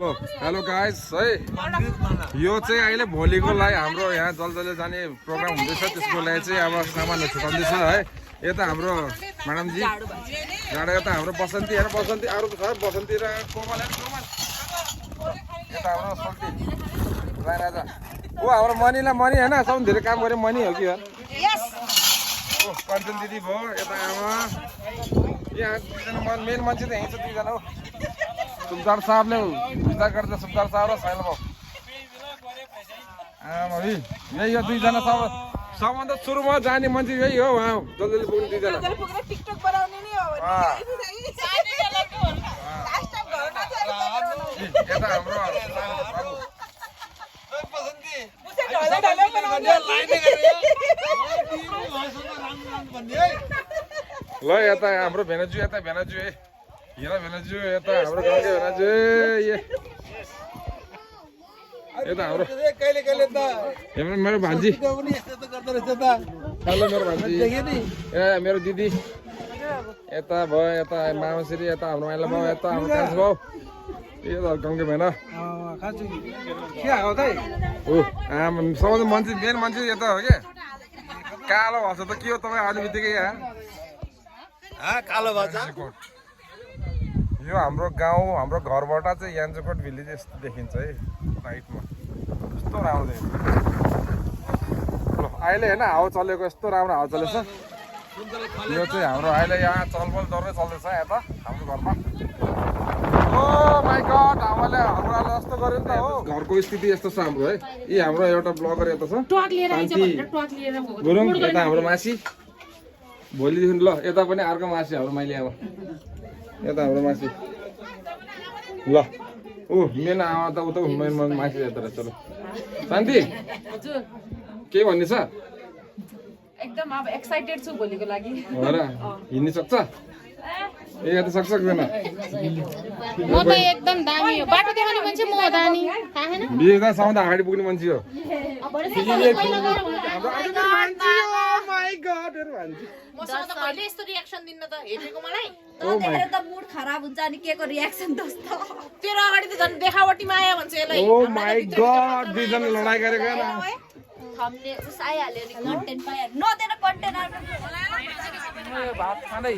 Hello guys है यो चाहिँ अहिले भोलिको लागि हाम्रो यहाँ जलजले जाने प्रोग्राम हुँदैछ त्यसको लागि चाहिँ अब सामानहरू छुटाउँदैछ है यता हाम्रो म्याडमजी जाँदा यता हाम्रो बसन्ती हेर बसन्ती अरू त छ बसन्ती र कोमल यता हाम्रो सन्ती राजा ओ हाम्रो मनीलाई मनी होइन सबभन्दा धेरै काम गरे मनी हो कि हो ओ कञ्चन दिदी भयो यता आमा यहाँ दुईजना मेन मान्छे त यहीँ छ दुईजना हो सुब्दार साहबले विदा गर्दा सुब्दार साहब र साइल बाबु आमा यही हो दुईजना सबभन्दा सुरुमा जाने मान्छे यही हो उहाँ जल्दी पुग्ने दुईजना टिकटक बनाउने नि हो यता हाम्रो ल यता हाम्रो भेनाजु यता भेनाजु है हेर भेनाजु यता हाम्रो गाउँकै भेनाजु यता हाम्रो मेरो भान्जी हेलो मेरो भान्जी ए मेरो दिदी यता भयो यता मामाश्री यता हाम्रो माइला बाउ यता हाम्रो कान्छ बाउ यो त गाउँकै भेना सबभन्दा मान्छे मेन मान्छे यता हो क्या कालो भाषा त के हो तपाईँ आउने बित्तिकै यहाँ कालो भाषा यो हाम्रो गाउँ हाम्रो घरबाट चाहिँ यान्जोकोट भिलेज यस्तो देखिन्छ है नाइटमा यस्तो राम्रो देखिन्छ अहिले होइन हावा चलेको यस्तो राम्रो हावा चलेछ यो चाहिँ हाम्रो अहिले यहाँ चलबल डरै चल्दैछ यता हाम्रो घरमा ओ माई गड हावाले हाम्रोलाई जस्तो गर्यो नि त हो घरको स्थिति यस्तो छ हाम्रो है यी हाम्रो एउटा ब्लगर यता छ गुरुङ यता हाम्रो मासी भोलिदेखि ल यता पनि अर्को मासी हाम्रो माइली अब यता हाम्रो मासी ल ऊ मेन आमा त उता मेन मासी यता रहेछ ल शान्ति के भन्ने छ एकदम अब एक्साइटेड छु भोलिको लागि हो र हिँड्नु सक्छ ए त सक्दैन म त एकदम दामी हो बाटो देखाउने मान्छे म हो दानी थाहा छैन बिहेदा साउन्ड अगाडि पुग्ने मान्छे हो मसँग त कहिले यस्तो रियाक्सन दिन्न त हेरेको मलाई देखेर त मुड खराब हुन्छ अनि के को रियाक्सन दोस्तो तेरो अगाडि त झन् देखावटी माया भन्छ यसलाई ओ माई गॉड दुईजना लडाई गरेको न हामीले उसाइहाल्यो नि कन्टेन्ट पाइहाल्यो नदेन कन्टेन्ट भात खाँदै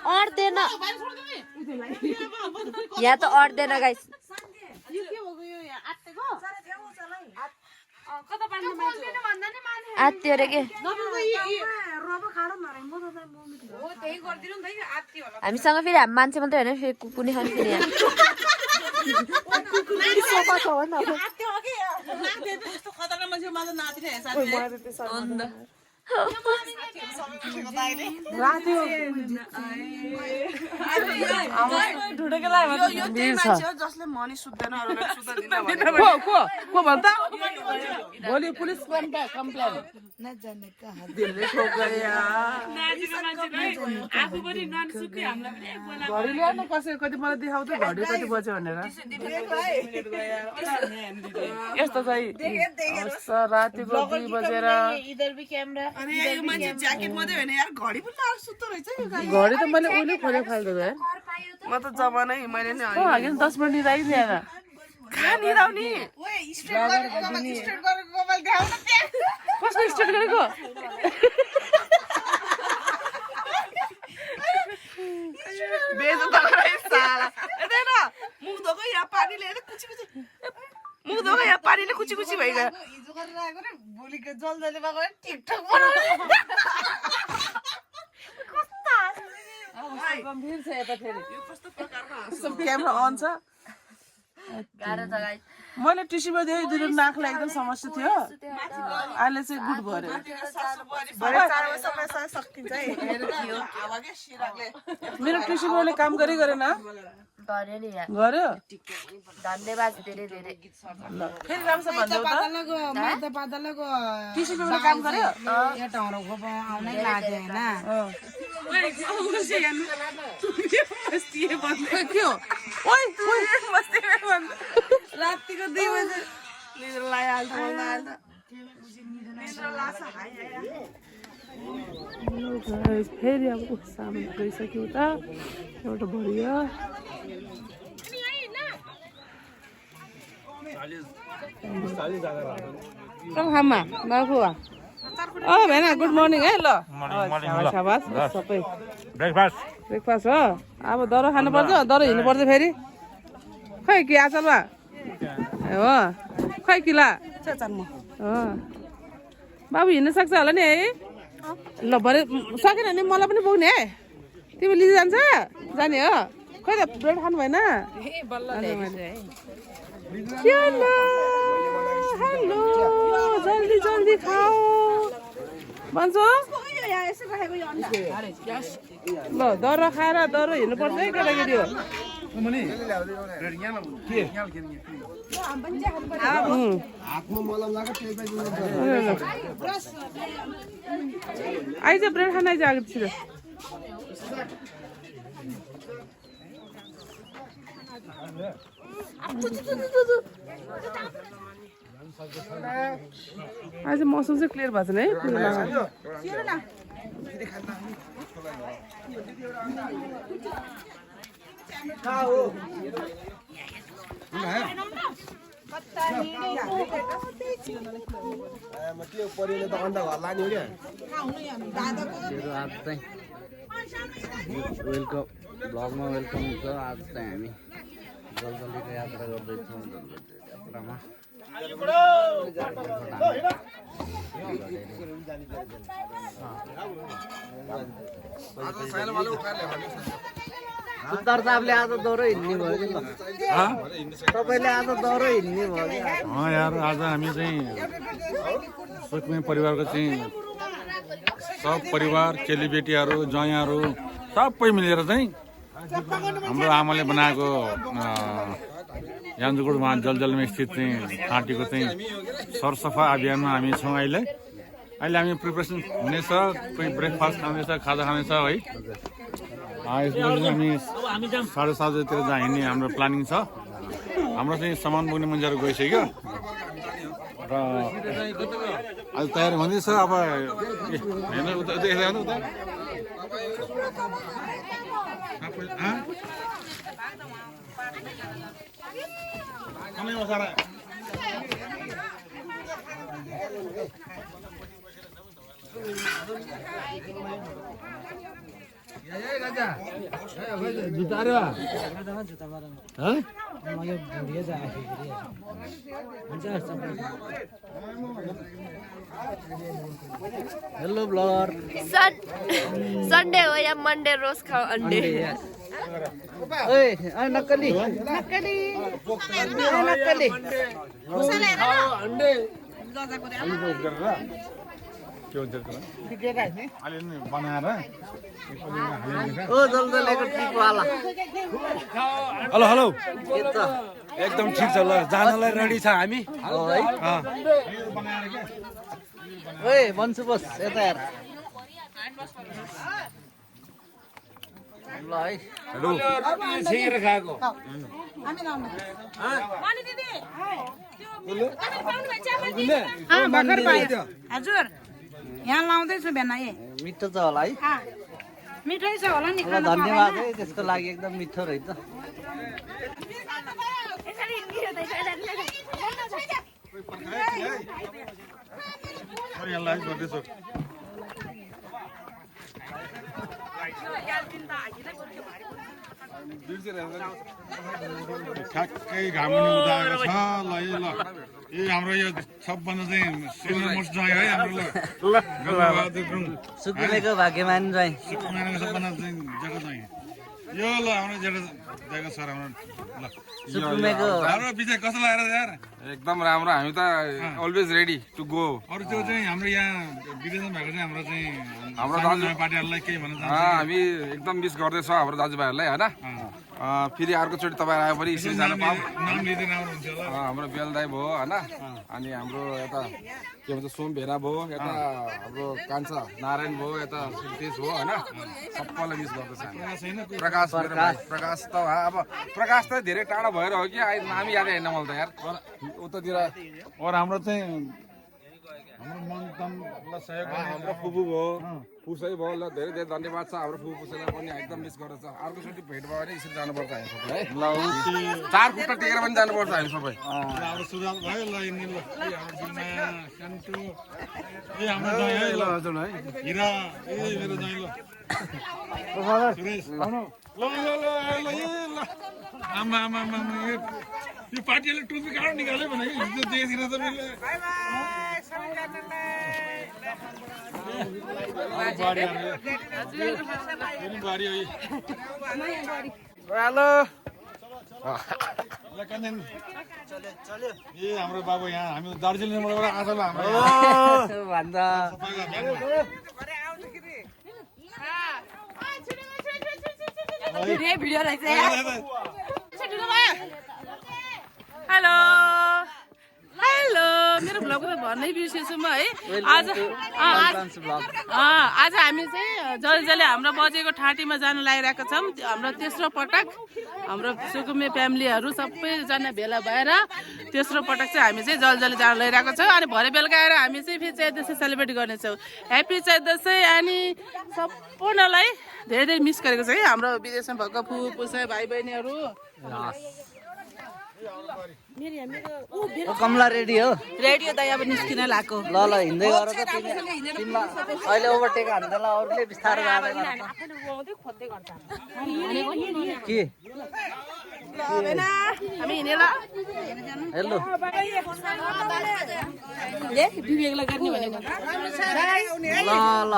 अड्दैन यहाँ त अड्दैन गाइस आत्यो रे के हामीसँग फेरि हामी मान्छे मात्रै होइन फेरि कुकुर खाने फेरि भोलि पुलिस कम्प्लेन घडी ल्याउनु कसै कति मलाई देखाउँछ घडी कति बज्यो भनेर यस्तो चाहिँ रातिको 2 बजेर घडी त मैले उहिले खोलेको फाल्दो यार म त जमानै मैले नि 10 मिनट राखिदिएर कसको स्टार्ट गरेको पानीले कुची कुची भइगयो भोलिको जल्दले टिकटक क्यामेरा अन छ मैले टिसीमा दिएर नाकलाई एकदम समस्या थियो अहिले चाहिँ गुड भर्यो मेरो टिसीमाले काम गरेन गऱ्यो नि यहाँ गर्यो धन्यवाद धेरै धेरै ल फेरि राम्रोसँग भन्देऊ त टिसीबाट काम गर्यो के हो ओइ रातिको 2 बजे निद्रा लागिहाल्छ फेरि अब सामान गइसक्यो त एउटा भरियो खामा बाबु भेना गुड मर्निङ है ल शाबास सबै ब्रेकफास्ट हो अब दरो खानुपर्छ दरो हिँड्नुपर्छ फेरि खै कि आचलमा हो खै किला हो बाबु हिँड्न सक्छ होला नि है ल भरे सकेन नि मलाई पनि पुग्ने है तिमी लिँदै जान्छ जाने हो खै त ब्रेड खानु भएन हेलो जल्दी जल्दी खाओ भन्छ ल दरो खाएर दरो हिँड्नुपर्छ है केटाकेटी हो आइज ब्रेड खान आइज आएको छिटो आज मौसम चाहिँ क्लियर भएको छैन है वेलकम ब्लगमा वेलकम छ आज चाहिँ हामी जलजलीको यात्रा गर्दैछौँ यात्रामा सुतारतापले आज दौरो हिँड्ने भयो कि ल तपाईँले आज दौरो हिँड्ने भयो कि यार आज हामी चाहिँ सुक्ने परिवारको चाहिँ सब परिवार चेलीबेटीहरू ज्वाइँहरू सबै मिलेर चाहिँ हाम्रो आमाले बनाएको यान्जुगुडमा जलजलमा स्थित चाहिँ घाँटीको चाहिँ सरसफा अभियानमा हामी छौँ अहिले हामी प्रिपरेसन हुनेछ कोही ब्रेकफास्ट खाँदैछ खाजा खानेछ है यसमा हामी 7:30 बजेतिर जहाँ हिँड्ने हाम्रो प्लानिङ छ हाम्रो चाहिँ सामान बोक्ने मान्छेहरू गइसक्यो र आज तयारी हुँदैछ अब हेर्नु उता हेलो ब्लगर सन्डे हो या मंडे रोज खाओ अंडे ओए नक्कली नक्कली नक्कली बनाएर ओ जलजलेको टिकवाला हेलो हेलो के त एकदम ठिक छ ल जानलाई रेडी छ हामी हो है ओए भन्छु बस यता हेर ल है हेलो छिरेर खाएको हजुर यहाँ लाउँदैछु बिहान मिठो छ होला है मिठै छ होला नि ल धन्यवाद है त्यसको लागि एकदम मिठो रहेछ ठ्याक्कै घाम उदाएको छ ल यो हाम्रो यो सबभन्दा चाहिँ सिनियर मोस्ट ज्वाइँ है हाम्रो सुकुमेको भाग्यमान चाहिँ सबभन्दा चाहिँ जेठो ज्वाइँ यो ल हाम्रो जेठो जग्गा सर हाम्रो ल सुकुमेको हाम्रो विजय कस्तो लागेर यार एकदम राम्रो हामी त अलवेज रेडी टु गो अरू त्यो चाहिँ हाम्रो यहाँ विदेशमा भएको चाहिँ हाम्रो चाहिँ हाम्रो दाजु पार्टीहरूलाई केही भन्न हामी एकदम मिस गर्दैछौँ हाम्रो दाजुभाइहरूलाई होइन फेरि अर्कोचोटि तपाईँ आयो भने यसरी जानु पाऊँ। नाम लिँदै राम्रो हुन्थ्यो होला। हाम्रो बेलदाई भयो होइन, अनि हाम्रो यता के भन्छ सोम भेरा भयो, यता हाम्रो कान्छा नारायण भयो, यता सिद्धेश भयो होइन, सबैलाई मिस गर्दैछ हामी। प्रकाश मेरो भाइ, प्रकाश त अब प्रकाश त धेरै टाढो भएर हो कि नाम यादै होइन मलाई त यार, उतातिर हाम्रो चाहिँ हाम्रो मन तनलाई सहयोग गर्ने हाम्रो फुपू भयो, पुसै भयो, ल धेरै धेरै धन्यवाद छ हाम्रो फुपू पुसैलाई पनि एकदम मिस गर्दैछ। अर्कोचोटि भेट भयो भने यसरी जानुपर्छ हामी सबै है, चार खुट्टा टेकेर पनि जानुपर्छ हामी सबै। हाम्रो सुरुवात भयो ल यिनी ल हाम्रो बिलमाया सन्टु हाम्रो दाइ है ल हजुर है हिरा मेरो दाइ ल सुरेश ल ल आमा आमा आमा यो पार्टीले टोपी काट्न निकाल्यो भने हिजो देखिन त मैले हेलो ए हाम्रो बाबु यहाँ हामी दार्जिलिङबाट आएको ल हाम्रो भन्दा भिडियो रहेछ हेलो हेलो मेरो भ्लग त भन्नै बिर्सेछु म है। आज हामी चाहिँ जल्दी हाम्रो बजेको ठाँटीमा जानु लागिरहेको छौँ। हाम्रो तेस्रो पटक हाम्रो सुकुमे फ्यामिलीहरू सबैजना भेला भएर तेस्रो पटक चाहिँ हामी चाहिँ जल्दी जानु लागिरहेको छौँ। अनि भरे बेलुका आएर हामी चाहिँ फेरि चैत दसैँ सेलिब्रेट गर्नेछौँ। ह्याप्पी चैत दसैँ। अनि सम्पूर्णलाई धेरै धेरै मिस गरेको छ है हाम्रो विदेशमा भएको पुसा भाइ बहिनीहरू। कमला रेडी हो? रेडियो त अब निस्किन लाग्यो। ल ल हिँड्दै गर त तिमीलाई अहिले ओभरटेक हान्दा ल अरूले बिस्तारै जाँदै गर के हामी हिँडेर हेलो विवेकलाई गर्ने भनेको ल ल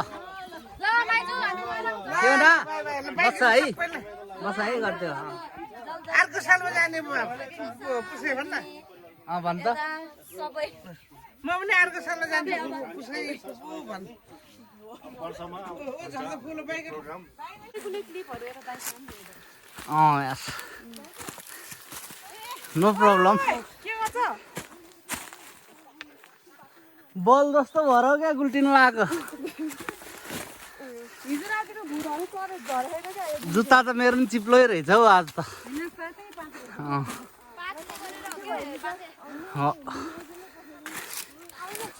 के ना बस्छ है बस्छ है गर्थ्यो अर्को सालमा जाने पुसै भन्न भन् त सबै म पनि अर्को सालमा जान्छु पुसै भन् यस नो प्रब्लम बल जस्तो भएर क्या गुल्टिन लगाएको जुत्ता त मेरो पनि चिप्लै रहेछ हौ आज त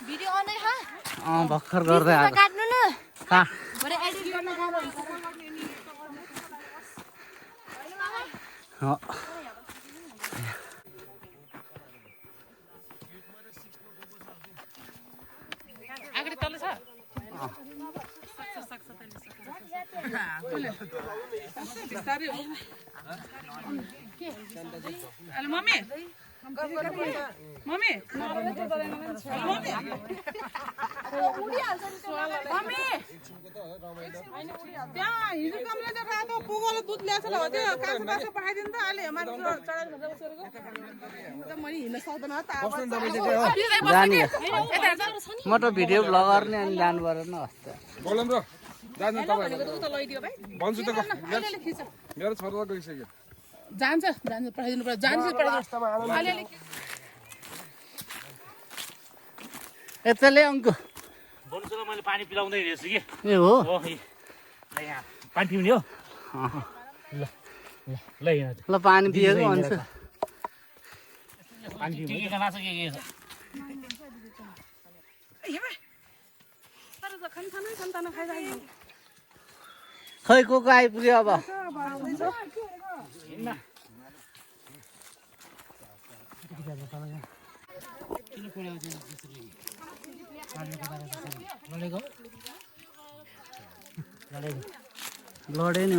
भिडियो अन है भर्खर गर्दै आएको काट्नु न कहाँ भरे एडिट गर्न गाह्रो हुन्छ अगाडि तल छ मम्मी मम्मी त्यहाँ हिजो कमले रातो पुगोलो दुध ल्याएको छ त्यो काँचो काँचो पठाइदिनु त अहिले मैले हिँड्न सक्दैन म त भिडियो भ्लग गर्ने अनि जानु परेन अस्ति बोलौँ र जानु तपाईँ भन्छु त मेरो छोरा त गइसक्यो जान्छ जान्छ पठाइदिनु पर्छ जान्छ अलिअलि यतले अङ्कु बोल्छु मैले पानी पिलाउँदै रहेछु कि ए हो यहाँ पानी पिउने हो ल ल ल यहाँ ल पानी पिएको भन्छ पानी पिउने के खाना छ के खै को आइपुग्यो अब लडे नि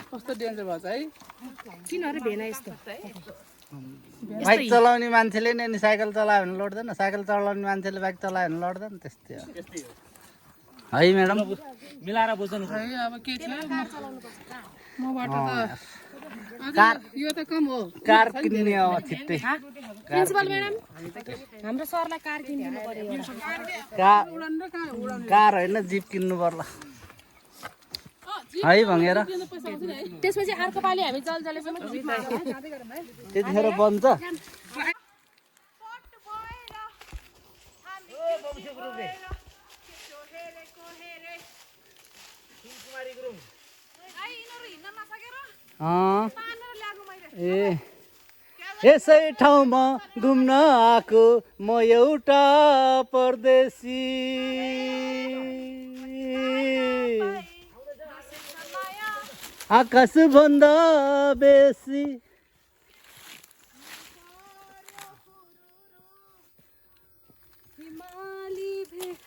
कस्तो डेन्जर भएछ है किन अरे भेना यस्तो बाइक चलाउने मान्छेले नि अनि साइकल चलायो भने लड्दैन साइकल चलाउने मान्छेले बाइक चलायो भने लड्दैन त्यस्तै हो है म्याडम मिलाएर बुझ्नु है अब के थियो मबाट त कार यो त कम हो कार किन्ने हो छिट्टै प्रिन्सिपल म्याडम हाम्रो सरलाई कार किनिदिनु पर्यो कार होइन जिप किन्नु पर्ला है भनेर त्यसपछि अर्को पालि हामी जलजलेसम्म त्यतिखेर बन्छ ए यसै ठाउँमा घुम्न आएको म एउटा परदेशी आकाश भन्दा बेसी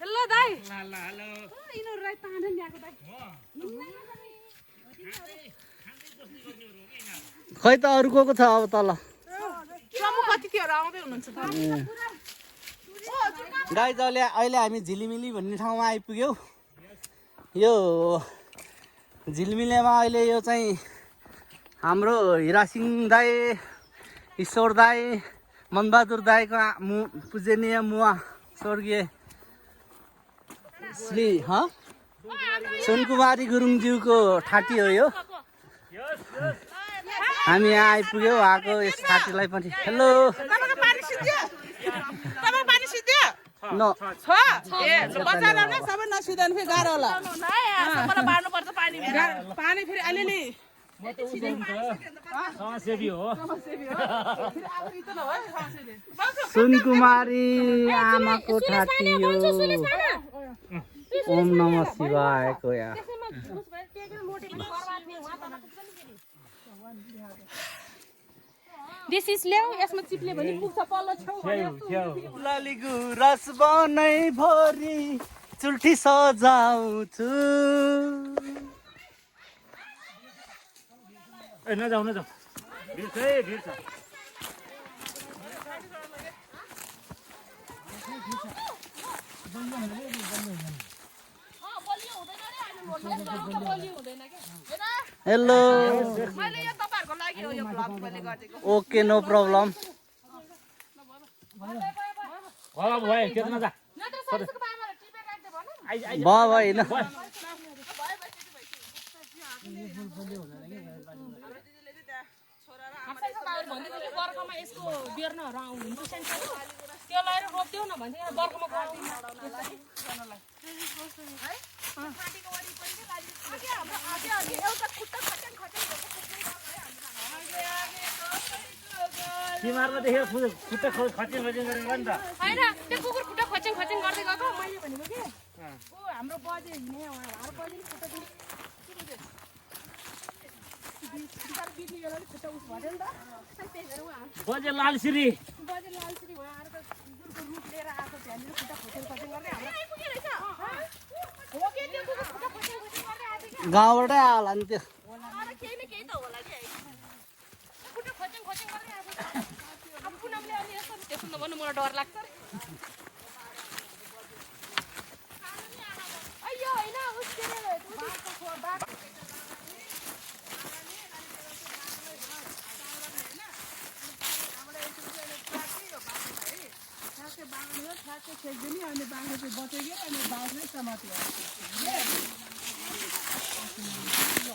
हेलो दाइ यिनीहरूलाई तानेर ल्याएको दाइ खै त अरू को छ अब तल प्रमुख अतिथिहरू आउँदै हुनुहुन्छ गाई त अहिले हामी झिलिमिली भन्ने ठाउँमा आइपुग्यौँ यो झिलिमिलीमा अहिले यो चाहिँ हाम्रो हिरासिङ दाई ईश्वर दाई मनबहादुर दाईको पूजनीय मुवा स्वर्गीय श्री सोनकुमारी गुरुङज्यूको ठाटी हो यो हामी यहाँ आइपुग्यौँ आएको यस ठाटीलाई पनि हेलो पानी सिद्धियो न ए बच्चालाई न सबै नसिदान फेरि गाह्रो होला पानी फेरि अलिअलि समाजसेवी हो सुनकुमारी आमाको ठाटी हो ओम नमः शिवायको या दिस इज ल्याउ यसमा चिप्ले भने पुग्छ पल्लो छेउ लालीगु रस बनै भरि चुल्ठी सजाउँछु ए नजाऊ भिड छ हेलो ओके नो प्रब्लम भयो त्यता नजा भयो होइन बर्खामा यसको बेर्नहरू आउनुहुन्छ सानो त्यो लगाएर रोप्देऊ न भन्थे बर्खामा तिमीहरूमा देखेर खुट्टा खचिङ गरेको नि त होइन त्यो कुकुर खुट्टा खच्याङ गर्दै गएको मैले भनेको कि हाम्रो बजे हिँडे हाम्रो बजेले खुट्टा बजे लालसिरी गाउँबाटै आला नि त्यो मलाई डर लाग्छ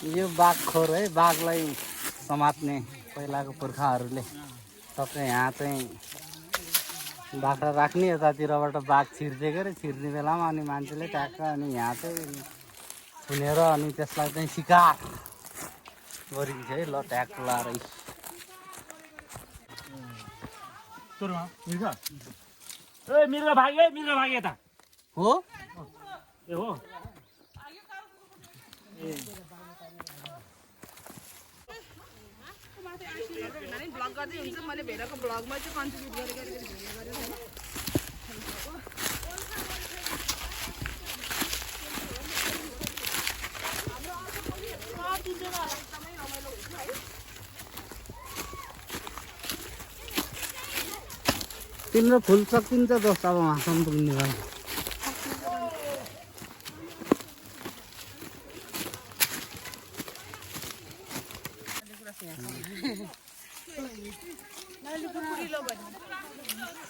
यो बाघखोर है बाघलाई समात्ने पहिलाको पुर्खाहरूले टक्कै यहाँ चाहिँ बाख्रा राख्ने यतातिरबाट बाघ छिर्दै गरे छिर्ने बेलामा अनि मान्छेले ट्याक्क अनि यहाँ चाहिँ थुनेर अनि त्यसलाई चाहिँ शिकार गरिन्छ है ल ट्याक्क लाएर मिर्ग भागे यता हो ए हो ब्लग गर्दै हुन्छ मैले भेडाको ब्लगमा चाहिँ कन्ट्रिब्युट गरेर तिम्रो फुल सकिन्छ जस्तो अब वहाँसम्म पुग्ने भयो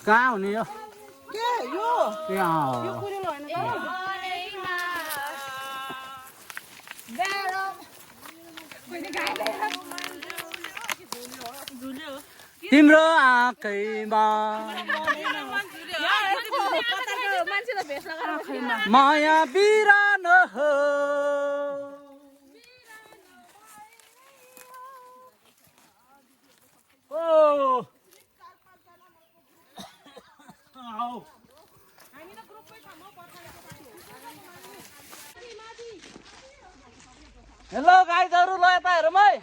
कहाँ हुने यो के यो यहाँ हो पुरिलो हैन त तिम्रो आँखैमा माया बिरान हो हेलो गाइजहरू ल यता हेरौँ है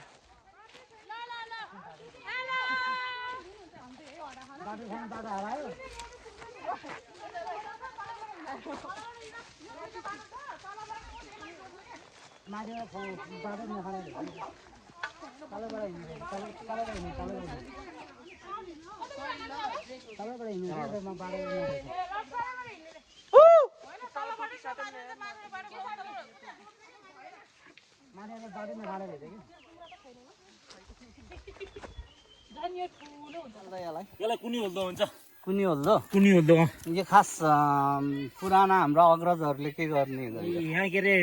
यसलाई कुनी होल्दो हुन्छ कुनी होल्दो कुनी होल्दो यो खास पुराना हाम्रो अग्रजहरूले के गर्ने यहाँ के अरे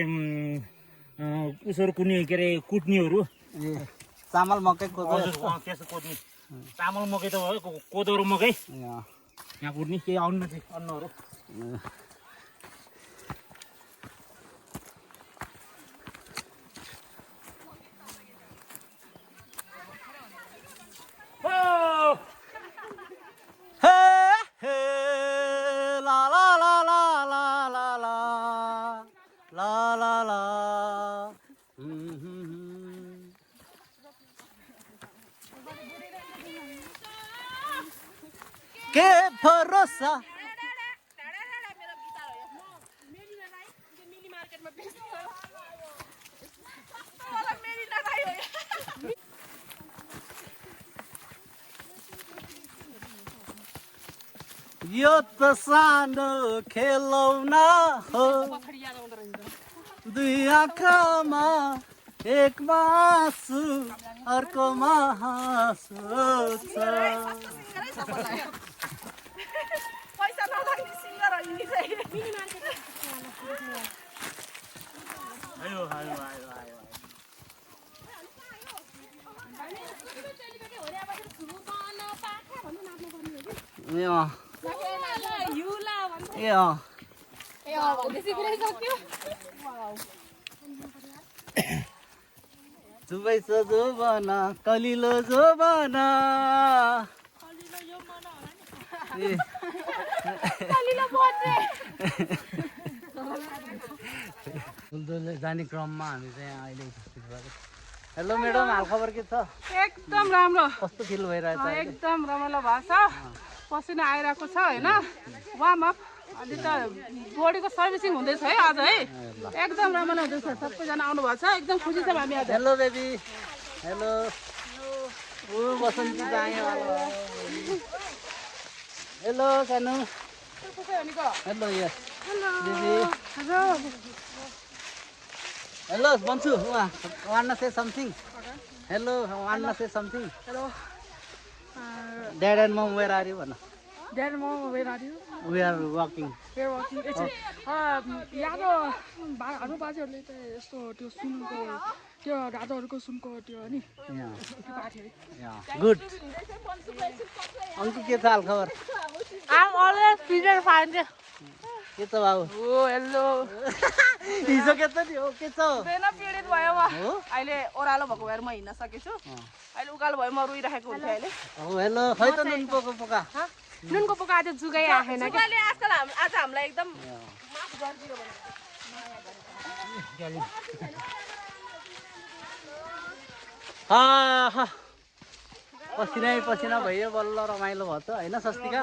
उसहरू कुनी के अरे कुट्नेहरू ए चामल मकै कोदो त्यसो कुट्ने चामल मकै त भयो कोदो र मकै यहाँ कुट्ने केही आउनु चाहिँ अन्नहरू के भरोसा यो त सानो खेलौना हो दुई आँखामा एकमा आँसु अर्कोमा हाँसो छ पैसा नलाग्ने सिङ्गर हो यिनी चाहिँ आयो आयो आयो आयो दुवै जोबना कलिलो जोबना दुलदुलले जाने क्रममा हामी चाहिँ अहिले उपस्थित भएको हेलो म्याडम हालखबर के छ एकदम राम्रो कस्तो फिल भइरहेछ एकदम रमाइलो भएको छ पसिना आइरहेको छ होइन वार्म अप अनि त बडीको सर्भिसिङ हुँदैछ है आज है एकदम रमाइलो हुँदैछ सबैजना आउनु भएको छ एकदम खुसी छौँ हामी आज हेलो बेबी हेलो ओ बसन्ती जाने हेलो सानो हेलो यस बेबी हेलो भन्छु want say something hello want say something hello dad and mom where are you भन Dad and Mom, where are you? We are walking We're walking. यादो हाम्रो बाजेहरूले त यस्तो त्यो सुनको त्यो राजाहरूको सुनको त्यो नि गुड अङ्कु के छ हाल खबर I'm always Peter Fine. के छ बाबु Oh, hello. हिजो के छ नि हो के छ बेन पीडित भयो म अहिले ओरालो भएको भएर म हिँड्न सकेछु अहिले उकालो भयो म रुइरहेको हुन्छ अहिले हो हेलो खै त नुन पोको पोका नुनको पोका आज जुगाइ आएन कि जुगाले आजकल आज हामीलाई एकदम माफ गरिदियो भने पसिना पसिना भयो बल्ल रमाइलो भयो त होइन स्वस्तिका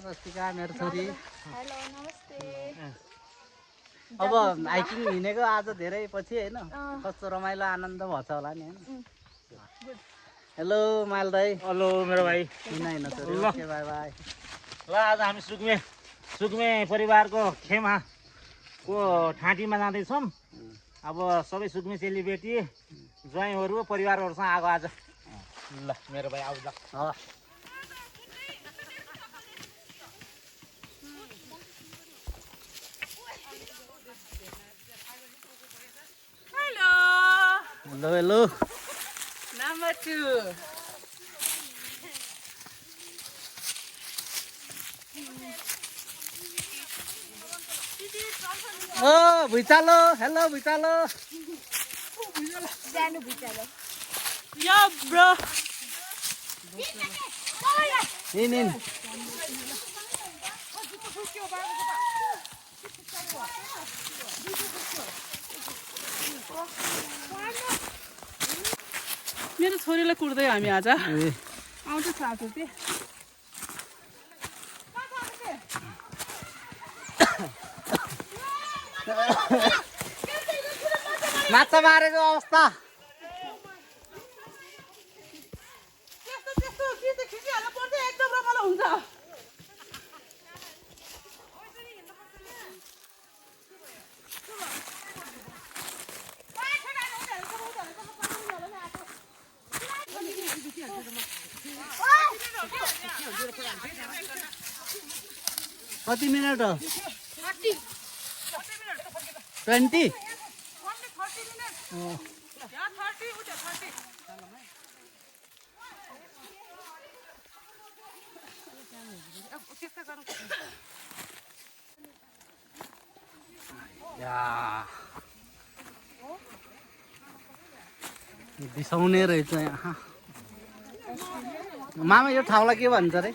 स्वस्तिका मेरो छोरी हेलो नमस्ते अब हाइकिङ हिँडेको आज धेरै पछि होइन कस्तो रमाइलो आनन्द भएछ होला नि होइन हेलो माइल दाई हेलो मेरो भाइ किन होइन छोरी ओके बाई बाई ल आज हामी सुक्मे परिवारको खेमाको ठाँटीमा जाँदैछौँ अब सबै सुक्मे चेलीबेटी ज्वाइँहरू परिवारहरूसँग आएको आज ल मेरो भाइ आउ ल हेलो हेलो Number 2. ओ भुइँचालो हेलो भुइँचालो सानो भुइँचालो Yo, bro. इन मेरो छोरीलाई कुर्दै हामी आज ए आउँछ साथी त्यो माछा मारेको अवस्था त्यस्तो गीत खिचिहाल्नु पर्छ एकदम रमाइलो हुन्छ कति मिनट हो 20 बिसाउने रहेछ यहाँ मामा यो ठाउँलाई के भन्छ रे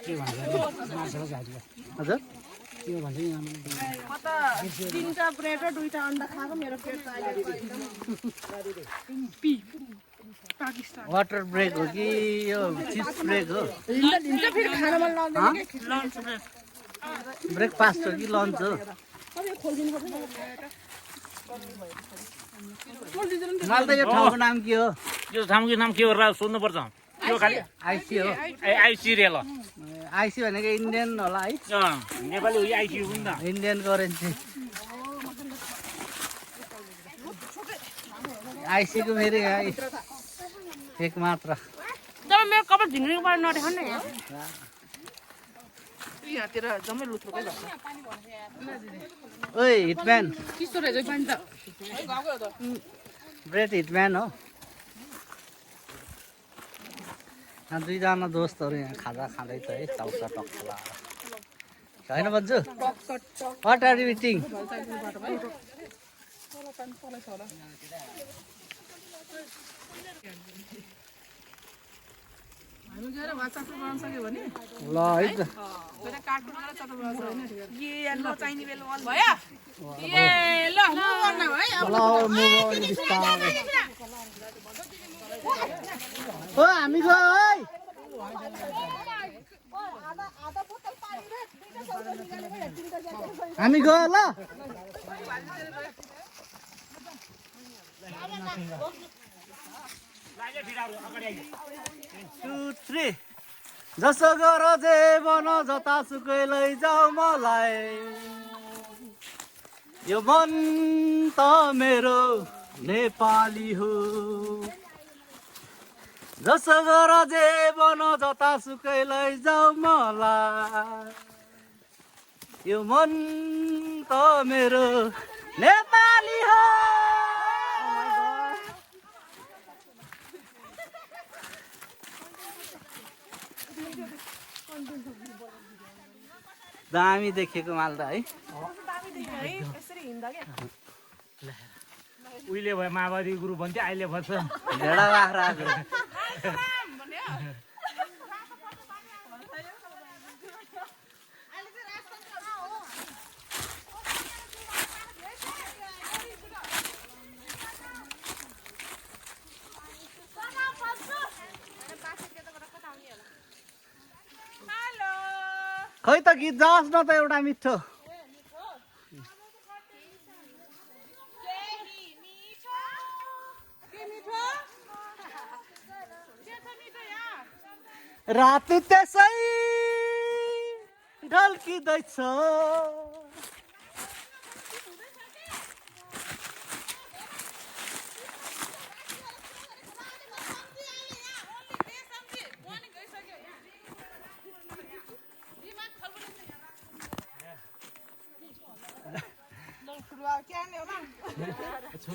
के भन्छ माछा झारी हजुर के भन्छ यहाँ म त 3टा ब्रेड र 2टा अन्डा खाएको मेरो पेट त अहिले पाकिस्तान वाटर ब्रेक हो कि यो चिज ब्रेक हो हिँड्छ फेरि खाना मन लाग्दैन ब्रेकफास्ट हो कि लन्च हो मलाई त यो ठाउँको नाम के हो यो ठाउँको नाम के हो र सोध्नुपर्छ त्यो खालि आइसी हो आइसी रे ल आइसी भनेको इन्डियन होला है नेपाली हो आइसी हो नि त इन्डियन करेन्सी आइसीको फेरि एक मात्र जब मेरो कपाल झिङ्गिएको पारा नदेखाउनु न यहाँतिर जम्मै लुत्रुकै गर्छ ओइ हिटम्यान चिसो रहेछ पानी त ब्रेड हिटम्यान हो यहाँ दुईजना दोस्तहरू यहाँ खाजा खाँदैछ है चाउचा टक्ला होइन भन्छु वाट आर यु इटिङ हामी गएर भात चाटो बनाउन सक्यो भने ल है त पहिला काटकुट गरेर चाटो बनाउँछ होइन ए ल चाहिने बेला वाल भयो ए ल म गर्न भयो ल म बिस्तारै ओ हामी गयो है हामी गयो ल 2 3 जसो गर जे बन जतासुकै लैजाऊ मलाई यो मन त मेरो नेपाली हो जसो गर जे बन जतासुकै लैजाऊ मलाई यो मन त मेरो नेपाली हो दामी देखेको मालदा है उहिले भयो माओवादी ग्रुप भन्थ्यो अहिले भन्छ भेडा बाख्रा खै त गीत जाओस् न त एउटा मिठो रात त्यसै ढल्किँदैछ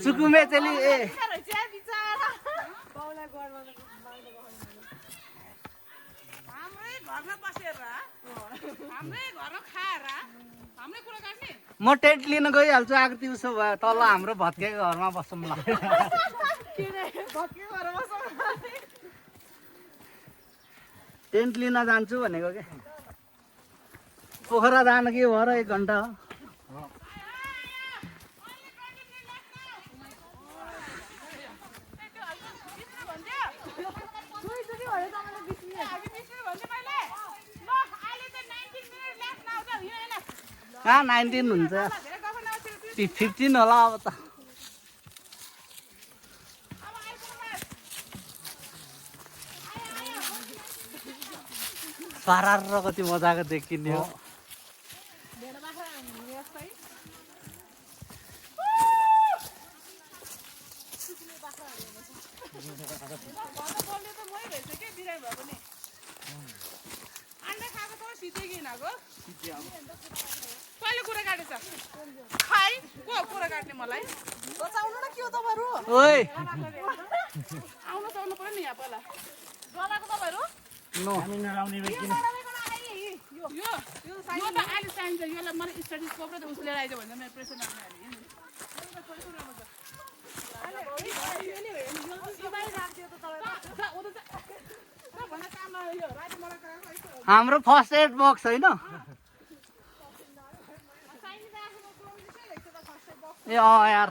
सुकुमे चेली ए हाम्रै घरमा बसेर हाम्रै घरमा खाएर हाम्रै कुरा गर्ने म टेन्ट लिन गइहाल्छु आएको दिउँसो भयो तल हाम्रो भत्केको घरमा बसौँ ल टेन्ट लिन जान्छु भनेको के पोखरा जान के भयो र 1 घन्टा हो कहाँ 19 हुन्छ 15 होला अब त पारार र कति मजाको देखिने हो कहिले कुरा काटेछ खाइ को कुरा काट्ने मलाई बचाउनु न के हो तपाईहरु ओइ आउनु त आउनु पर्यो नि यहाँ पहिला गलाको तपाईहरु नो हामी नलाउने व्यक्ति यो त अहिले चाहिन्छ यसलाई मलाई स्टडी स्कोप र उसले लिएर आइज भने मेरो प्रेसर हाम्रो फर्स्ट एड बक्स होइन ए यार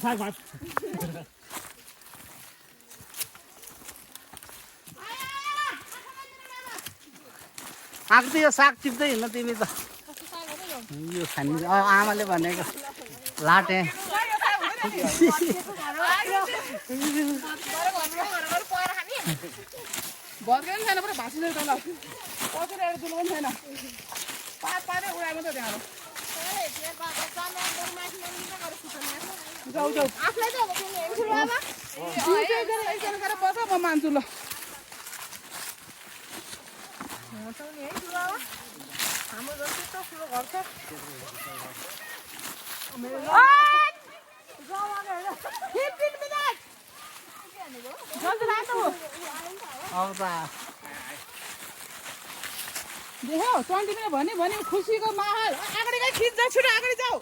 साग भात आएको त यो साग टिप्दै हिँड्न तिमी त यो खाने आमाले भनेको लाटे भत्केको पनि छैन पुरा भाँसिँदै तल पछुर एउटा दुलो पनि छैन पातै उडायो मात्रै त्यहाँ जाऊ जाऊ एकजना गरेर बस म मान्छु ल अब त देखो 20 मिनट भने खुसीको माहौल अगाडि गई खिच जा छिटो अगाडि जाऊ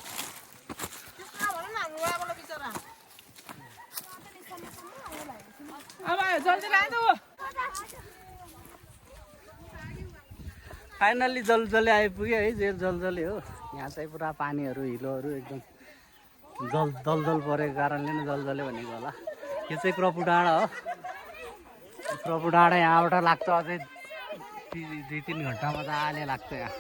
अब जल्दी लानु फाइनल्ली जलजले आइपुग्यो है जेल जलजले हो यहाँ चाहिँ पुरा पानीहरू हिलोहरू एकदम दलदल परेको कारणले नै जलजले भनेको होला यो चाहिँ प्रभु डाँडा हो प्रभु डाँडा यहाँबाट लाग्छ अझै 2-3 घन्टा मजाले लाग्छ यहाँ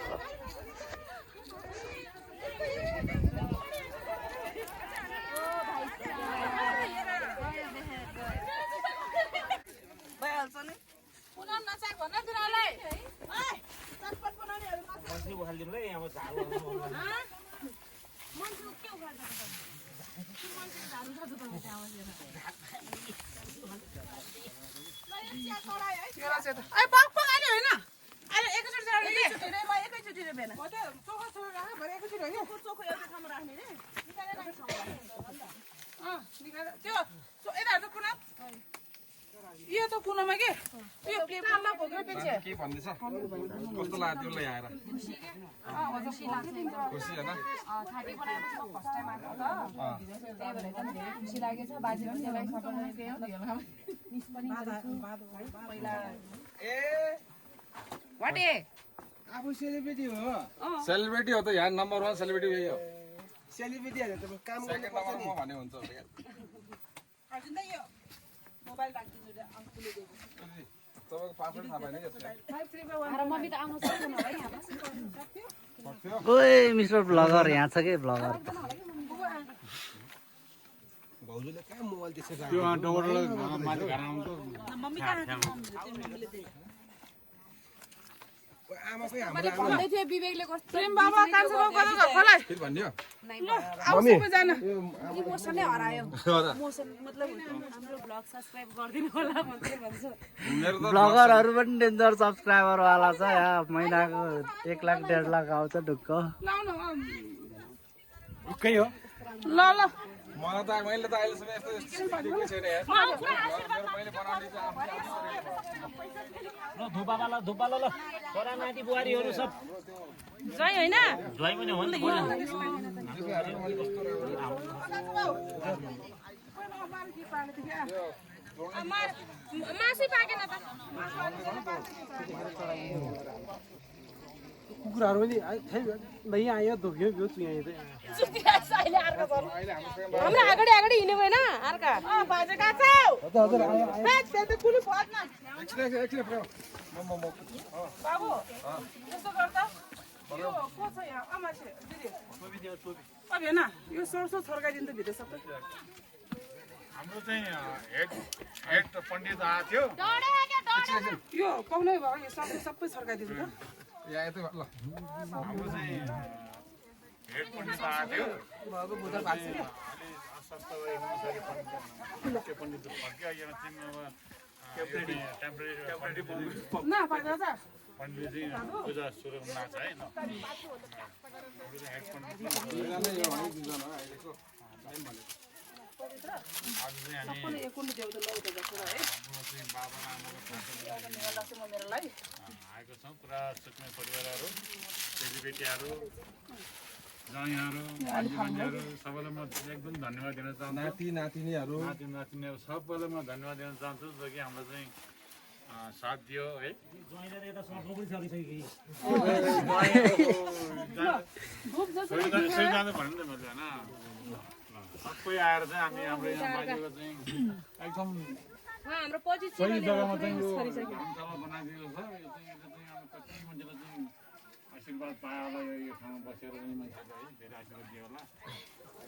यो त कुनामा के यो प्लेटमा भोग्यो पछि के भन्दैछ कस्तो लाग्यो त्यसलाई आएर खुसी हैन 30 बनाएपछि म फर्स्ट टाइम आएको त त्यही भएर एकदम धेरै खुसी लागेछ बाजे पनि त्यसलाई सपोर्ट गर्दै मिस पनि पहिला वाटे आफू सेलिब्रिटी हो सेलिब्रिटी हो त यहाँ नम्बर 1 सेलिब्रिटी यही हो सेलिब्रिटी हैन त काम सेकेन्ड नम्बर म भने हुन्छ अर्जुन यो मोबाइल राख्दिनु रे अंकुले दिएको तपाईको पासवर्ड थाहा भएन के र मम्मी त आउन सक्दैन होला यहाँ बस ओए मिस्टर ब्लगर यहाँ छ के ब्लगर भाउजूले कहाँ मोबाइल त्यसै त्यो डोरले माथि घरमा आउँछ मम्मी कहाँ मम्मीले दिएको आमाकै मैले भन्दै थिएँ विवेकले कस्तो प्रेम बाबा कान्छो बाबु गयो त खोलाइ फेरि भन्दियो आऊ सबैजना इमोसनले हरायो इमोसन मतलब हाम्रो ब्लग सब्स्क्राइब गरिदिनु होला भन्दै भन्छ मेरो त ब्लगरहरू पनि डेन्जर सब्सक्राइबर वाला छ यहाँ महिनाको 1 लाख 1.5 लाख आउँछ ढुक्क लाउनु ढुक्कै हो ल ल मलाई त मैले त अहिलेसम्म यस्तो देखेको छैन यार मैले बनाउने चाहिँ ल धुपा ल छोरा नाति बुहारीहरू सब जय हैन ज्वाइँ पनि हो नि त मासु पाकेन त कुकुराहरू पनि यहाँ आयो धोक्यो त्यो यहाँ हाम्रो अगाडि अगाडि हिँड्यो हैन अर्का बाजे काछौ हजुर आयो त्यही त कुली फर्न एकछिन बाबु यसो गर्दा यो को छ यहाँ अमाछे दिदी अब हेर्न यो सरसो छर्काइदिनु त भित्र सबै हाम्रो चाहिँ हेड पण्डित आएको थियो यो पाउनै भयो यो सरसो सबै छर्काइदिनु त यहाँ यतै ल हाम्रो चाहिँ हेड पण्डित आएको थियो भएको बुद्ध भएको छ अस्वस्थ त्यो पण्डित फर्क्यो यहाँ चाहिँ अब टेम्परेरी न पाजा जा पण्डित चाहिँ पूजा सुरु हुन लाग्छ है न हाम्रो चाहिँ हेड पण्डित आज चाहिँ हामी कुन देउ त लौ त जसो है हाम्रो चाहिँ बाबा आमाको आएको छौँ पुरा सुक्ने परिवारहरू चेलीबेटीहरू ज्वाइँहरू नानीहरू सबैलाई म एकदम धन्यवाद दिन चाहन्छु नातिनीहरू नातिनीहरू सबैलाई म धन्यवाद दिन चाहन्छु जो कि हाम्रो चाहिँ साथ दियो है ज्वाइँले यता सक्नु पनि सकिसक्यो जानु भन्नु त मैले होइन सबै आएर चाहिँ हामी हाम्रो यहाँ बाजेको चाहिँ एकदम हाम्रो पछि सही जग्गामा चाहिँ यो धर्मशाला बनाइदिएको छ यो चाहिँ यसले चाहिँ अब कति मान्छेलाई चाहिँ आशीर्वाद पायो होला यो ठाउँमा बसेर पनि मान्छेले है धेरै आशीर्वाद दियो होला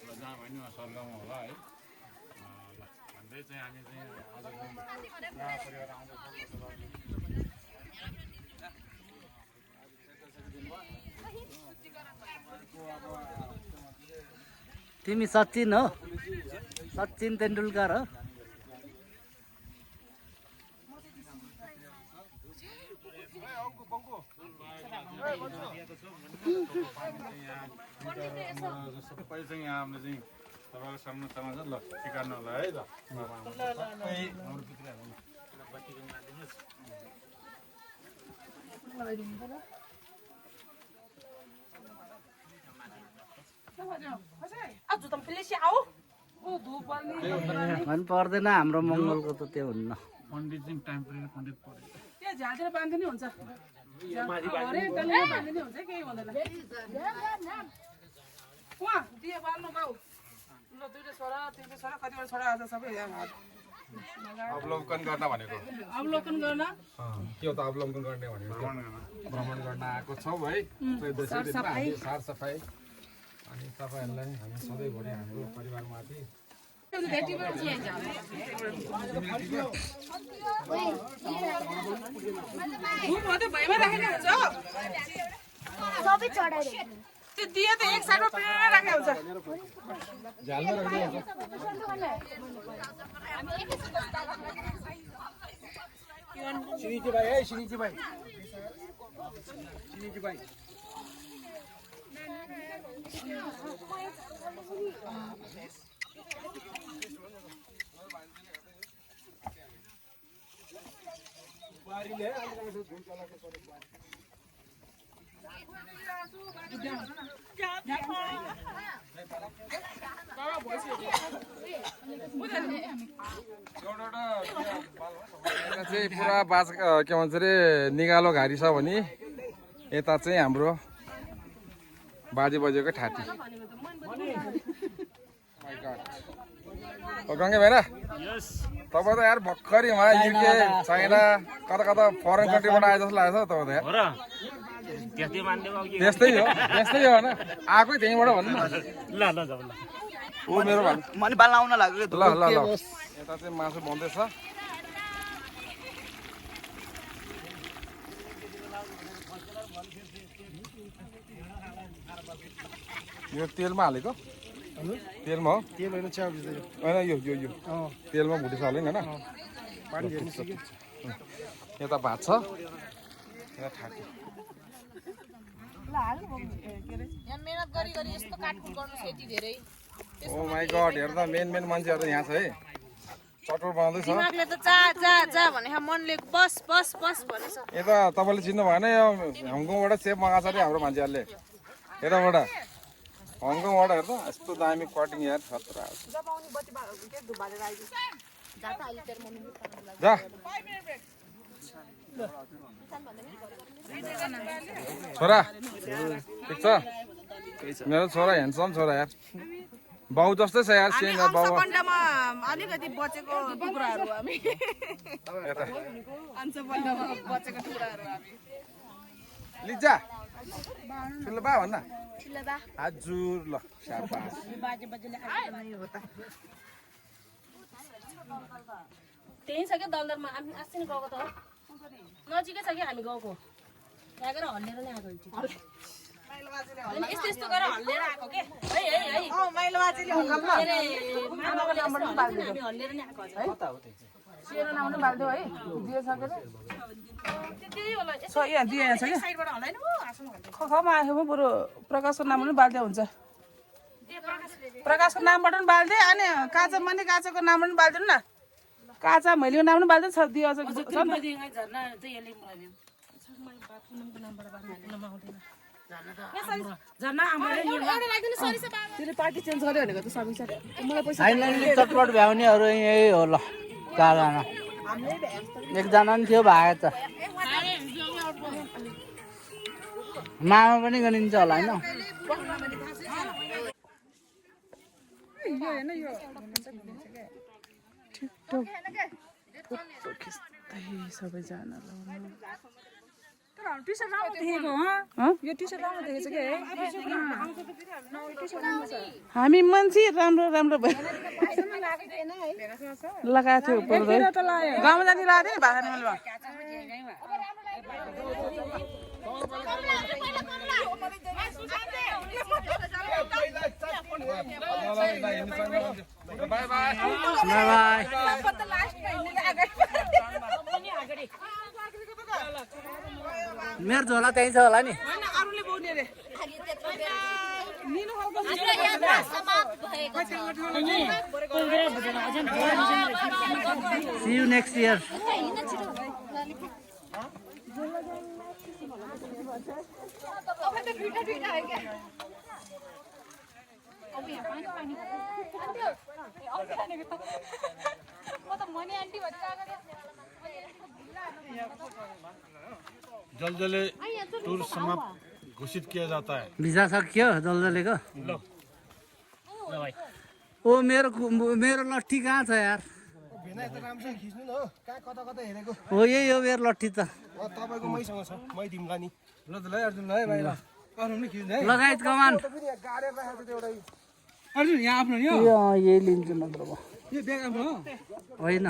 र जहाँ भयो नि स्वर्गमा होला है ल भन्दै चाहिँ हामी चाहिँ आज चाहिँ नयाँ परिवार तिमी सचिन हो सचिन तेन्दुलकर हो सबै चाहिँ यहाँ हामीले चाहिँ तपाईँको सामना समाज ल सिकार्नु होला है ल आज त प्लेसी आऊ ओ धुप पर्ने भन्नु पर्दैन हाम्रो मङ्गलको त त्यो हुन्न पण्डित चाहिँ टेम्परेरी पण्डित पऱ्यो त्यहाँ झाँतिर बाँध्नु नि हुन्छ हरेक गल्लीमा बाँध्नु नि हुन्छ केही हुँदैन उहाँ दिए बाल्नु गाउँ ल दुईटा छोरा तिनवटा छोरा कतिवटा छोरा आउँछ सबै यहाँ अवलोकन गर्न भनेको अवलोकन गर्न के हो त अवलोकन गर्ने भनेको भ्रमण गर्न आएको छौँ है सरसफाइ अनि तपाईँहरूलाई हामी सधैँभरि हाम्रो परिवारमाथि भैमा राखेको हुन्छ सबै चढाइदियो त्यो दिए त एक साइडमा प्रेरणा राखेको हुन्छ झ्यालमा राख्दै सिनिजी भाइ है सिनिजी भाइ सिनिजी भाइ चाहिँ पुरा बाज के भन्छ अरे निगालो घारी छ भने यता चाहिँ हाम्रो बाजे बजेको ठाटी गङ्गे भएन तपाईँ त यार भर्खरै उहाँ युके चाइना कता कता फरेन कन्ट्रीबाट आए जस्तो लागेको छ तपाईँ त यार त्यस्तै हो होइन आएकै त्यहीँबाट भन्नु न ल ल ल ऊ मेरो भन्नु मैले बाल्न आउन लाग्यो ल ल ल यता चाहिँ मासु बन्दैछ यो तेलमा हालेको तेलमा हो तेल होइन चिया होइन यो तेलमा भुटेछ हाल्यो नि होइन यता भात छ यता ठाटी मेहनत गरी गरी यस्तो काटकुट गर्नु यति धेरै ओ माई गड हेर्दा मेन मान्छेहरू यहाँ छ है चटपट बनाउँदैछ दिमागले त जा जा जा भने मनले बस बस बस भनेछ यता तपाईँले चिन्नु भएन यो हङकङबाट सेफ मगाएको छ अरे हाम्रो मान्छेहरूले यताबाट हङकङबाट हेर्दा यस्तो दामी कटिङ यार खतरा जा छोरा ठिक छ मेरो छोरा ह्यान्डसम छोरा यार बाउ जस्तै छ यार सेम यार बाउ अलिकति बचेको टुक्राहरू हामी यता अन्सपन्डमा बचेको टुक्राहरू हामी लिजा ठुलो बा भन्न ठुलो बा हजुर ल शाबास त्यही छ क्या दलदरमा हामी अस्ति नै गएको त हो नजिकै छ कि हामी गाउँको त्यहाँ गएर हल्लेर नै आएको यस्तो यस्तो गरेर हल्लेर आएको के है हल्लेर नै आएको सेरो नाम पनि बाल्दियो है दिइसकेर त्यही होला यहाँ दिए छ कि साइडबाट हल्लाइन खमा आएको बरु प्रकाशको नाम पनि बाल्दिया हुन्छ प्रकाशको नामबाट पनि बाल्दे अनि काचा मनी काचाको नाम पनि बाल्दिनु न काचा मैलीको नाम पनि बाल्दै छ दियो छ नि पार्टी चेन्ज गर्यो भनेको त सबै मलाई पैसा फाइनली चटपट भ्याउनेहरू यही हो ल 4 जना एकजना नि थियो भागे त मामा पनि गनिन्छ होला हैन सबैजना हामी मान्छे राम्रो राम्रो लगाएको थियो गाउँमा जाने लगाएको थियो नि भाषा निमलमा बाई बाई बाई मेरो झोला त्यही छ होला नि See you next year. जल्दले टूर समाप्त घोषित किया जाता है भिजा सक्यो जल्दले को ओ मेरो लट्ठी कहाँ छ यार भेना त राम्रोसँग खिच्नु न हो कहाँ कता कता हेरेको हो यही हो मेरो लट्ठी त तपाईको मैसँग छ मै दिमला नि ल त ल अर्जुन ल है भाइ ल अरु नि खिच्ने है लगायत कमान पनि यहाँ गाडेर राखेको थियो एउटा अर्जुन यहाँ आफ्नो नि हो यही लिन्छु नत्र म यो ब्याग आफ्नो हो होइन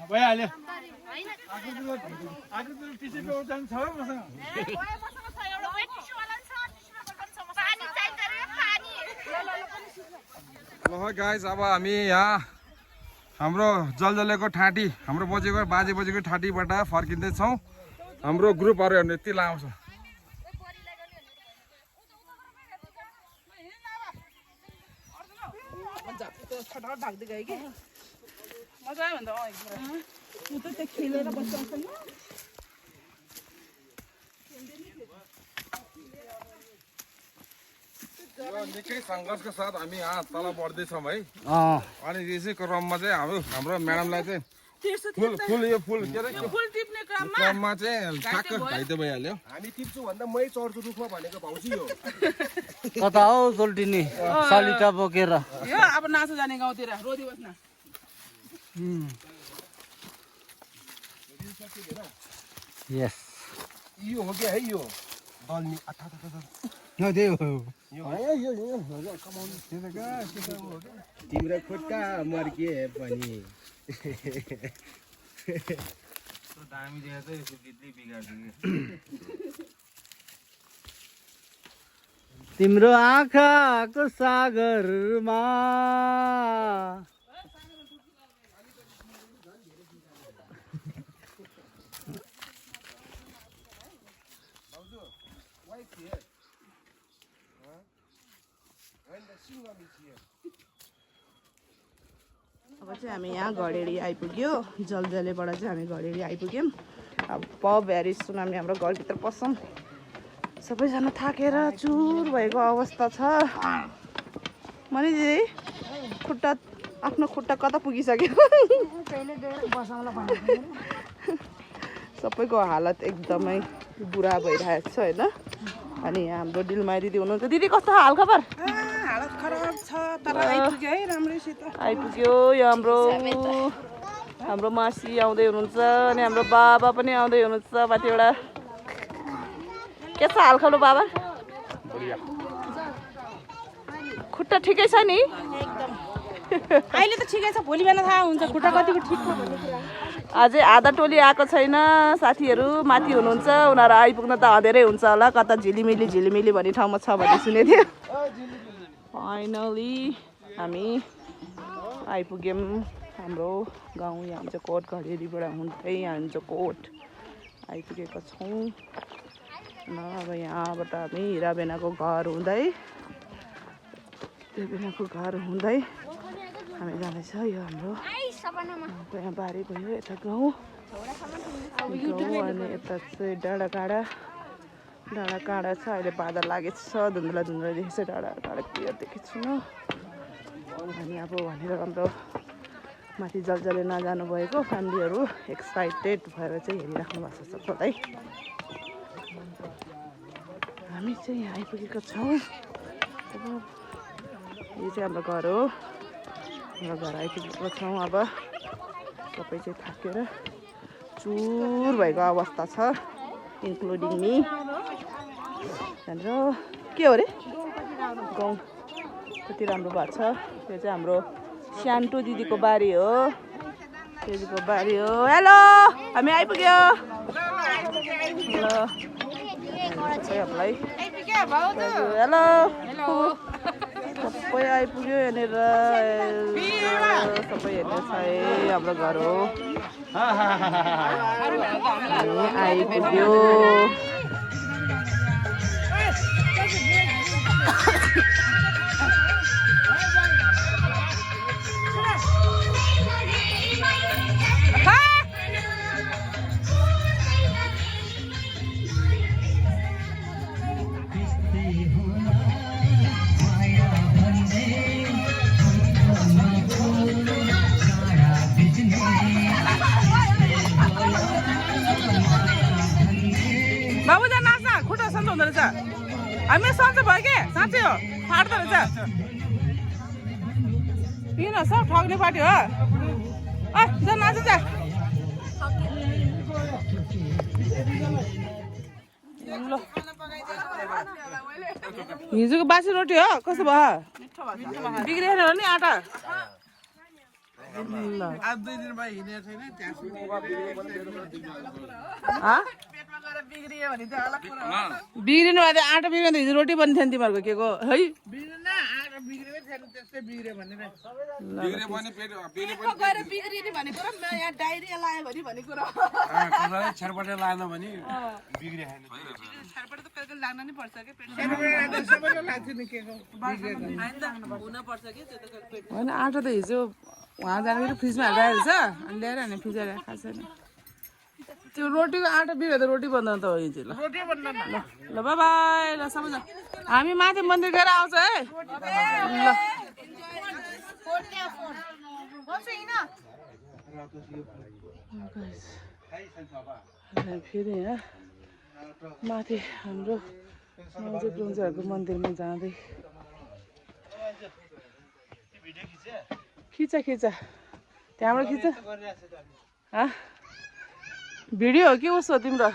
भइहाल्यो ल गाइस अब हामी यहाँ हाम्रो जलजलेको ठाँटी हाम्रो बाजेको ठाँटीबाट फर्किँदैछौँ हाम्रो ग्रुपहरू हेर्नु यति लाउँछ छटपट भाग्दै गयो कि मजा आयो भने त यो निकै सङ्घर्षका साथ हामी यहाँ तल बढ्दैछौँ है। अँ अनि यसै क्रममा चाहिँ हाम्रो म्याडमलाई चाहिँ फुल के अरे क्रममा चाहिँ ठ्याक्क घाइते भइहाल्यो। हामी टिप्छु भन्दा मै चढ्छु रुखमा भनेको भाउजू हो। कता हौ सोल्टिनी सलिटा बोकेर यो अब नाच्नु जाने गाउँतिर रोदिबस् न यस यो हो क्या है यो दल्मी तिम्रो खुट्टा मर्किए पनि तिम्रो आँखाको सागरमा अब चाहिँ हामी यहाँ घडेडी आइपुग्यो जलजलेबाट चाहिँ हामी घडेडी आइपुग्यौँ अब भेरी सुन हामी हाम्रो घरभित्र पस्छौँ सबैजना थाकेर चुर भएको अवस्था छ मनी दिदी खुट्टा आफ्नो खुट्टा कता पुगिसक्यो सबैको हालत एकदमै बुरा भइरहेको छ होइन अनि हाम्रो डिलमाई दिदी हुनुहुन्छ दिदी कस्तो हाल खबर हालत खराब छ तर आइपुग्यो है राम्रैसित आइपुग्यो यो हाम्रो मासी आउँदै हुनुहुन्छ अनि हाम्रो बाबा पनि आउँदै हुनुहुन्छ माथिबाट के छ हाल खबर बाबा खुट्टा ठिकै छ नि अहिले त ठिकै छ भोलि बेला थाहा हुन्छ खुट्टा कतिको ठिक छ भन्ने कुरा अझै आधा टोली आएको छैन साथीहरू माथि हुनुहुन्छ उनीहरू आइपुग्न त अँधेरै हुन्छ होला कता झिलिमिली भन्ने ठाउँमा छ भन्ने सुनेको थियो फाइनली हामी आइपुग्यौँ हाम्रो गाउँ यहाँ हुन्छ कोट घडेरीबाट हुँदै यहाँ हुन्छ कोट आइपुगेका छौँ न अब यहाँबाट हामी हिराबेनाको घर हुँदै हामी जाँदैछ यो हाम्रो यहाँ बारी भयो यता गाउँ अनि यता चाहिँ डाँडा काँडा छ अहिले बादल लागेको छ धुन्द्ला देखेको छ डाँडा क्लियर देखेको छैन अनि अब भनेर हाम्रो माथि जलजले नजानु भएको फ्यामिलीहरू एक्साइटेड भएर चाहिँ हेरिराख्नु भएको छ सबै हामी चाहिँ यहाँ आइपुगेका छौँ यो चाहिँ हाम्रो घर हो हाम्रो घर आइपुगेको छौँ अब सबै चाहिँ थाकेर चुर भएको अवस्था छ इन्क्लुडिङ मी हाम्रो के हो अरे गाउँ कति राम्रो भएको छ यो चाहिँ हाम्रो स्यान्टो दिदीको बारी हो दिदीको बारी हो हेलो हामी आइपुग्यो हेलो सबैहरूलाई हेलो सबै आइपुग्यो यहाँनिर सबै हेर्ने छ है हाम्रो घर हो आइपुग्यो बाबुजा नाच्न खुट्टा सन्चो हुँदो रहेछ हामी सन्चो भयो के साँच्चै हो फाट्दो रहेछ किन सब ठग्ने पार्टी हो जा नाच्नु जा हिजोको बासी रोटी हो कस्तो भयो बिग्रेन हो नि आँटा बिग्रिनु भयो आँटा बिग्रियो भने हिजो रोटी पनि थिएन तिमीहरूको के को है होइन आँटा त हिजो उहाँ जाँदाखेरि फ्रिजमा हालेर रहेछ अनि ल्याएर अनि फिजाएर खाएको छैन त्यो रोटीको आटा बिग्रियो त रोटी बन्द त हो हिजो ल ल बाई बाई ल सबैजना हामी माथि मन्दिर गएर आउँछ है ल फेरि यहाँ माथि हाम्रो नौजेहरूको मन्दिरमा जाँदै खिच त्यहाँबाट खिच भिडियो हो कि उसो तिम्रो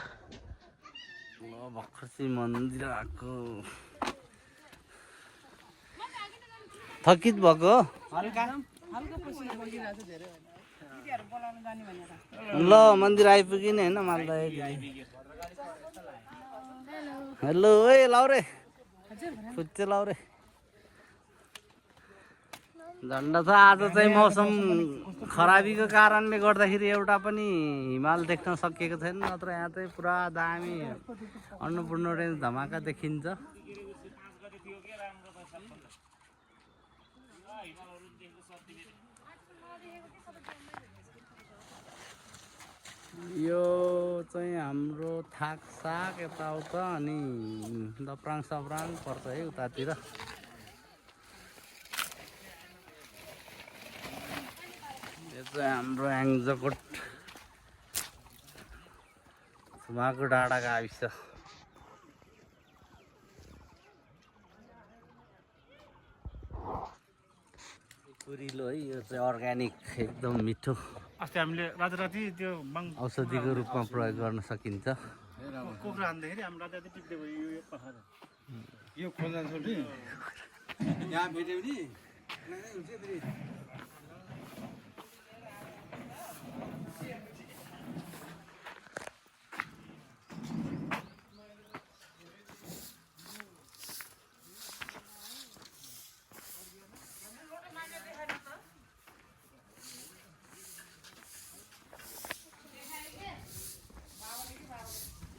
भर्खर चाहिँ मन्दिर आएको थकित भएको ल मन्दिर आइपुग्यो नि होइन मालदा हेलो ए लाउरे फुच्चे लाउरे झन्डा छ आज चाहिँ मौसम खराबीको कारणले गर्दाखेरि एउटा पनि हिमाल देख्न सकिएको छैन नत्र यहाँ चाहिँ पुरा दामी अन्नपूर्ण रेन्ज धमाका देखिन्छ यो चाहिँ हाम्रो थाकसाक यताउता अनि दप्राङ सप्राङ पर्छ है उतातिर यो चाहिँ हाम्रो याङ्जकोट थुमाको डाँडा गाविस पुरिलो है यो चाहिँ अर्ग्यानिक एकदम मिठो अस्ति हामीले राताराति त्यो औषधिको रूपमा प्रयोग गर्न सकिन्छ कुखुरा हान्दाखेरि हाम्रो राताराति टिप्दै भयो यो पखाएर यो खोल्दा छोडी यहाँ भेट्यो नि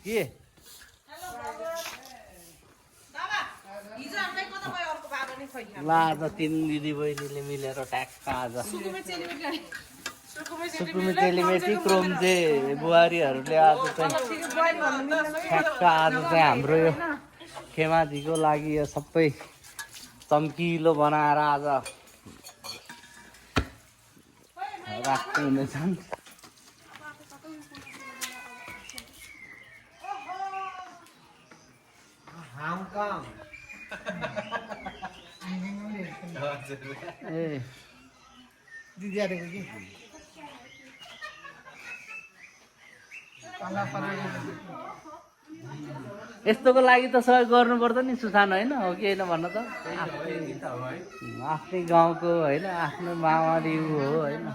के ला आज 3 दिदी बहिनीले मिलेर ट्याक्क आज सुकुमी चेलीबेटी क्रोमजे बुहारीहरूले आज चाहिँ ठ्याक्क आज चाहिँ हाम्रो यो खेमाजीको लागि यो सबै चम्किलो बनाएर आज राख्नु हुनेछन् यस्तोको लागि त सहयोग गर्नुपर्छ नि सुसान होइन हो कि होइन भन्न त आफ्नै गाउँको होइन आफ्नो माओवादी हो होइन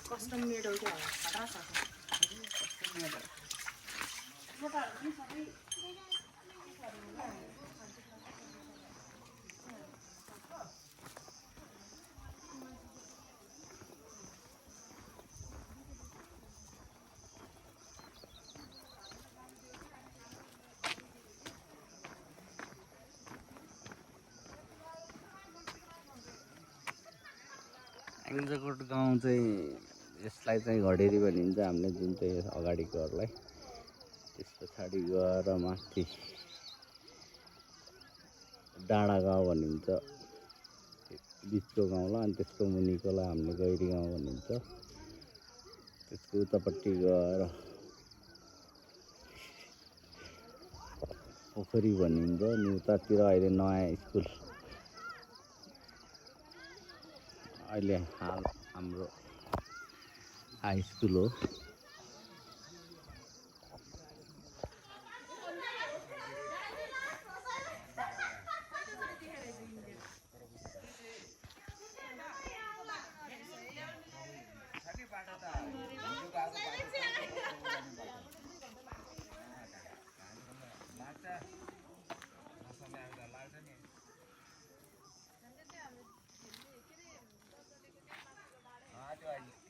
कस्टम मेड हो क्या खतरा छ याङ्जकोट गाउँ चाहिँ यसलाई चाहिँ घडेरी भनिन्छ हामीले जुन चाहिँ अगाडिको घरलाई त्यस पछाडि गएर माथि डाँडा गाउँ भनिन्छ बिचको गाउँलाई अनि त्यसको मुनिकोलाई हामीले गैरी गाउँ भनिन्छ त्यसको उतापट्टि गएर पोखरी भनिन्छ अनि उतातिर अहिले नयाँ स्कुल अहिले हाल हाम्रो हाई स्कुल हो आज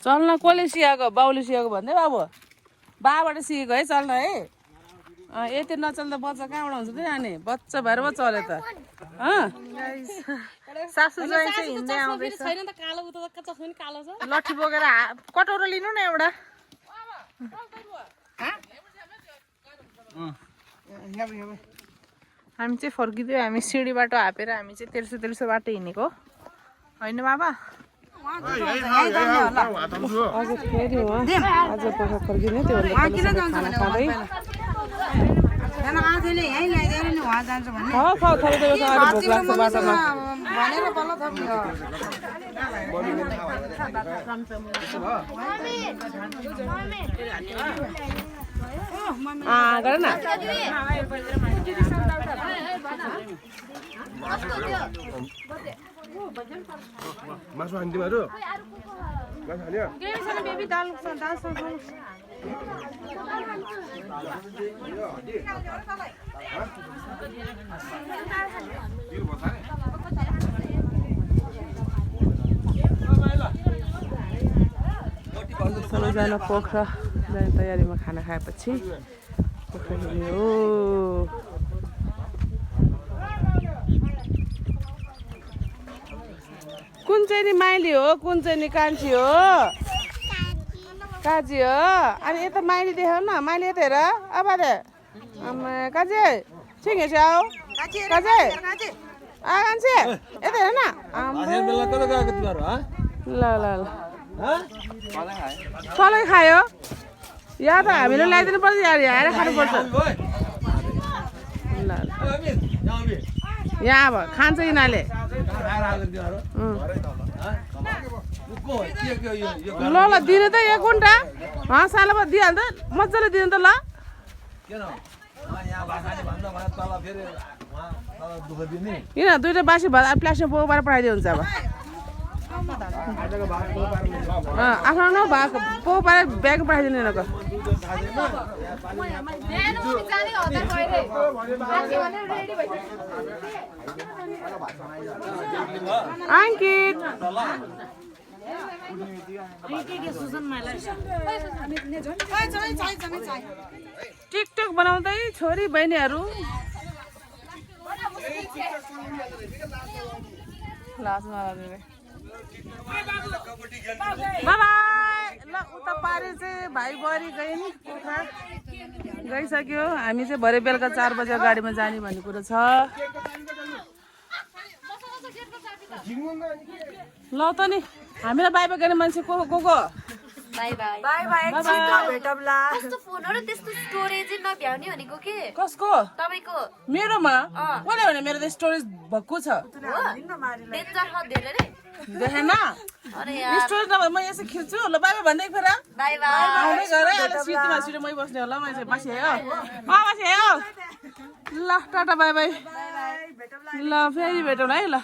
चल्न कसले सिकाएको बाउले सिकाएको भन्दै बाबु बाबाट सिकेको है चल्न है यति नचल्दा बच्चा कहाँबाट हुन्छ त नानी बच्चा भएर पो चल्यो त सासू चाहिँ हिँड्दै आउँदैछ छैन त कालो उता चस्मा नि कालो छ लट्ठी बोकेर कटौरा लिनु न एउटा हामी चाहिँ फर्किँदै हामी सिँढी बाटो हापेर हामी चाहिँ तेर्सो बाटो हिँडेको होइन बाबा आज फेरि आज पख फर्किने त्यो खाना खाँदै गर न मासु खान्थ्यो मासु खान्यो बेबी दाल सबैजना पोखरा जाने तयारीमा खाना खाएपछि पोखरा हिँड्ने हो कुन चाहिँ नि माइली हो कुन चाहिँ नि कान्छी हो काजी हो अनि यता माइली देखाउ न माइली यता हेर अब काजी ठिक है आओ काजी कान्छी यता हेर न ल ल ल तलै खायो या त हामीले ल्याइदिनु पर्छ यहाँ आएर खानुपर्छ ल यहाँ अब खान्छ यिनीहरूले ल ल दिनु त 1 घन्टा सालमा दिइहाल्छ मजाले दिनु त ल किन दुईटा बासी भात प्लास्टिक बोकेर पठाइदियो हुन्छ अब आफ्नो भाग बोकेर ब्याग पठाइदिनु यिनीहरूको अंकित टिकटक बनाउँदै छोरी बहिनीहरू ल उता पारे चाहिँ भाइ बुहारी गए नि पोखरा गइसक्यो हामी चाहिँ भरे बेलुका 4 बजे गाडीमा जाने भन्ने कुरो छ ल त नि हामीलाई बाई बाई गर्ने मान्छे को बाई बाई एकछिनमा भेटौँला कस्तो फोन हो र त्यस्तो स्टोरेज नभ्याउने भनेको के कसको तपाईको मेरोमा कसले भने मेरो त स्टोरेज भक्कु छ डेन्जर हो धेरै रे देखेन अरे यार स्टोरेज नभए म यसो खिच्छु ल बाई बाई भन्दै फेर बाई बाई आउने गरे अहिले सिटमा सिट मै बस्ने होला म चाहिँ बसे हो बसे हो ल टाटा बाई बाई ल फेरि भेटौँला है ल